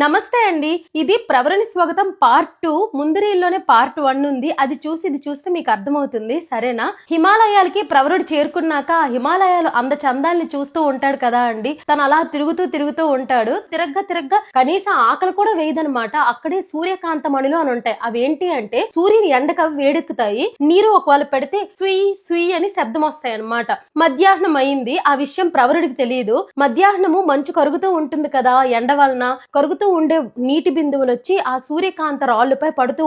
నమస్తే అండి. ఇది ప్రవరని స్వాగతం పార్ట్ 2. ముందు రీల్లోనే పార్ట్ 1 ఉంది. అది చూసి ఇది చూస్తే మీకు అర్థమవుతుంది. సరేనా? హిమాలయాలకి ప్రవరుడు చేరుకున్నాక హిమాలయాలు అందచందాల్ని చూస్తూ ఉంటాడు కదా అండి. తను అలా తిరుగుతూ ఉంటాడు. తిరగ్గా కనీసం ఆకలి కూడా వేయదనమాట. అక్కడే సూర్యకాంత మణులు అని ఉంటాయి. అవి ఏంటి అంటే సూర్యుని ఎండకు అవి వేడెక్కుతాయి. నీరు ఒకవేళ పెడితే సుయ్ అని శబ్దం వస్తాయి అనమాట. మధ్యాహ్నం అయింది. ఆ విషయం ప్రవరుడికి తెలియదు. మధ్యాహ్నము మంచు కరుగుతూ ఉంటుంది కదా ఎండ వలన. కరుగుతూ ఉండే నీటి బిందువులు వచ్చి ఆ సూర్యకాంత రాళ్ళపై పడుతూ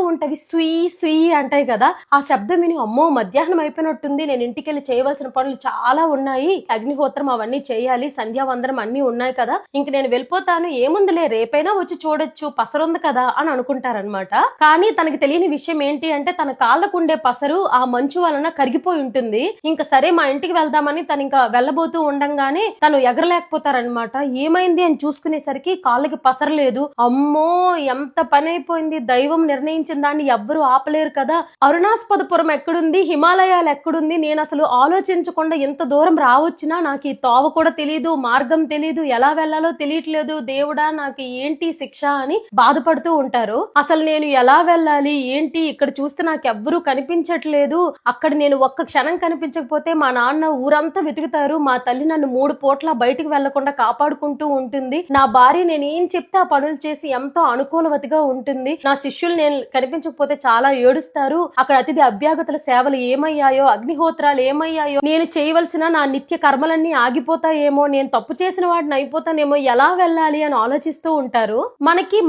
ఉంటవి సుయ్ అంటాయి కదా. ఆ శబ్దం విని అమ్మో మధ్యాహ్నం అయిపోయినట్టుంది, నేను ఇంటికెళ్ళి చేయవలసిన పనులు చాలా ఉన్నాయి, అగ్నిహోత్రం అవన్నీ చేయాలి, సంధ్యావందనం అన్ని ఉన్నాయి కదా, ఇంక నేను వెళ్ళిపోతాను, ఏముందిలే రేపైనా వచ్చి చూడొచ్చు, పసరుంది కదా అని అనుకుంటారనమాట. కానీ తనకి తెలియని విషయం ఏంటి అంటే తన కాళ్ళకుండే పసరు ఆ మంచు వలన కరిగిపోయి ఉంటుంది. ఇంకా సరే మా ఇంటికి వెళ్దామని తను ఇంకా వెళ్ళబోతూ ఉండంగానే తను ఎగరలేకపోతారనమాట. ఏమైంది అని చూసుకునేసరికి కాళ్ళకి పసరలేదు. అమ్మో ఎంత పని అయిపోయింది, దైవం నిర్ణయించిన దాన్ని ఎవ్వరూ ఆపలేరు కదా. అరుణాస్పదపురం ఎక్కడుంది, హిమాలయాలు ఎక్కడుంది, నేను అసలు ఆలోచించకుండా ఎంత దూరం రావచ్చినా నాకు ఈ తోవ కూడా తెలియదు, మార్గం తెలియదు, ఎలా వెళ్లాలో తెలియట్లేదు, దేవుడా నాకు ఏంటి శిక్ష అని బాధపడుతూ ఉంటారు. అసలు నేను ఎలా వెళ్ళాలి ఏంటి, ఇక్కడ చూస్తే నాకు ఎవ్వరూ కనిపించట్లేదు, అక్కడ నేను ఒక్క క్షణం కనిపించకపోతే మా నాన్న ఊరంతా వెతుకుతారు, మా తల్లి నన్ను 3 పూట్ల బయటికి వెళ్లకుండా కాపాడుకుంటూ ఉంటుంది, నా భార్య నేను ఏం చెప్తే ఆ పనులు చేసి ఎంతో అనుకూలవతిగా ఉంటుంది, నా శిష్యులు నేను కనిపించకపోతే చాలా ఏడుస్తారు, అక్కడ అతిథి అభ్యాగతుల సేవలు ఏమయ్యాయో, అగ్నిహోత్రాలు ఏమయ్యాయో, నేను చేయవలసిన నా నిత్య కర్మలన్నీ ఆగిపోతాయేమో, నేను తప్పు చేసిన వాటిని అయిపోతానేమో, ఎలా వెళ్ళాలి అని ఆలోచిస్తూ ఉంటారు.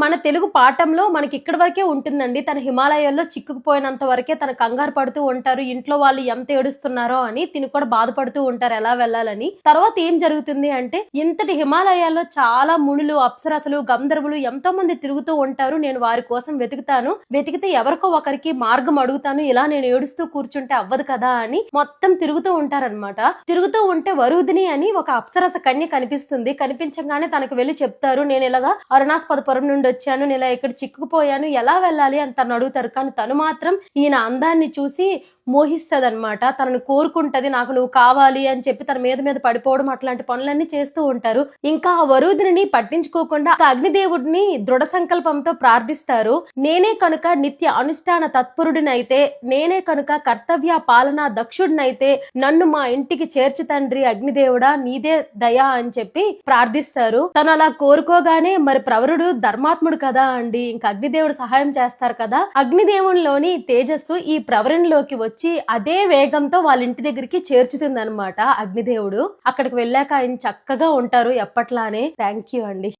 మన తెలుగు పాఠంలో మనకి ఇక్కడ వరకే ఉంటుందండి. తన హిమాలయాల్లో చిక్కుకుపోయినంత వరకే తన కంగారు పడుతూ ఉంటారు, ఇంట్లో వాళ్ళు ఎంత ఏడుస్తున్నారో అని తిని కూడా బాధపడుతూ ఉంటారు ఎలా వెళ్ళాలని. తర్వాత ఏం జరుగుతుంది అంటే ఇంతటి హిమాలయాల్లో చాలా మునులు, అప్సరసలు, గంధర్వులు ఎంతో మంది తిరుగుతూ ఉంటారు. నేను వారి కోసం వెతికితే ఎవరికో ఒకరికి మార్గం అడుగుతాను, ఇలా నేను ఏడుస్తూ కూర్చుంటే అవ్వదు కదా అని మొత్తం తిరుగుతూ ఉంటారనమాట. తిరుగుతూ ఉంటే వరుదిని అని ఒక అప్సరస కన్య కనిపిస్తుంది. కనిపించగానే తనకు వెళ్ళి చెప్తారు, నేను ఇలాగా అరుణాస్పదపురం నుండి వచ్చాను, నేను ఇలా ఇక్కడ చిక్కుకుపోయాను, ఎలా వెళ్ళాలి అని తను అడుగుతారు. కానీ తను మాత్రం ఈయన అందాన్ని చూసి మోహిస్తుంది అనమాట. తనను కోరుకుంటది, నాకు నువ్వు కావాలి అని చెప్పి తన మీద పడిపోవడం అట్లాంటి పనులన్నీ చేస్తూ ఉంటారు. ఇంకా ఆ వరుదిని పట్టించుకోకుండా అగ్నిదేవుడిని దృఢ సంకల్పంతో ప్రార్థిస్తారు. నేనే కనుక నిత్య అనుష్ఠాన తత్పరుడినైతే, నేనే కనుక కర్తవ్య పాలనా దక్షుడినైతే నన్ను మా ఇంటికి చేర్చు తండ్రి అగ్నిదేవుడా, నీదే దయా అని చెప్పి ప్రార్థిస్తారు. తను అలా కోరుకోగానే మరి ప్రవరుడు ధర్మాత్ముడు కదా అండి, ఇంకా అగ్నిదేవుడు సహాయం చేస్తారు కదా. అగ్నిదేవునిలోని తేజస్సు ఈ ప్రవరునిలోకి వచ్చి అదే వేగంతో వాళ్ళ ఇంటి దగ్గరికి చేర్చుతుంది అనమాట అగ్నిదేవుడు. అక్కడికి వెళ్ళాక ఆయన చక్కగా ఉంటారు ఎప్పట్లానే. థ్యాంక్ యూ అండి.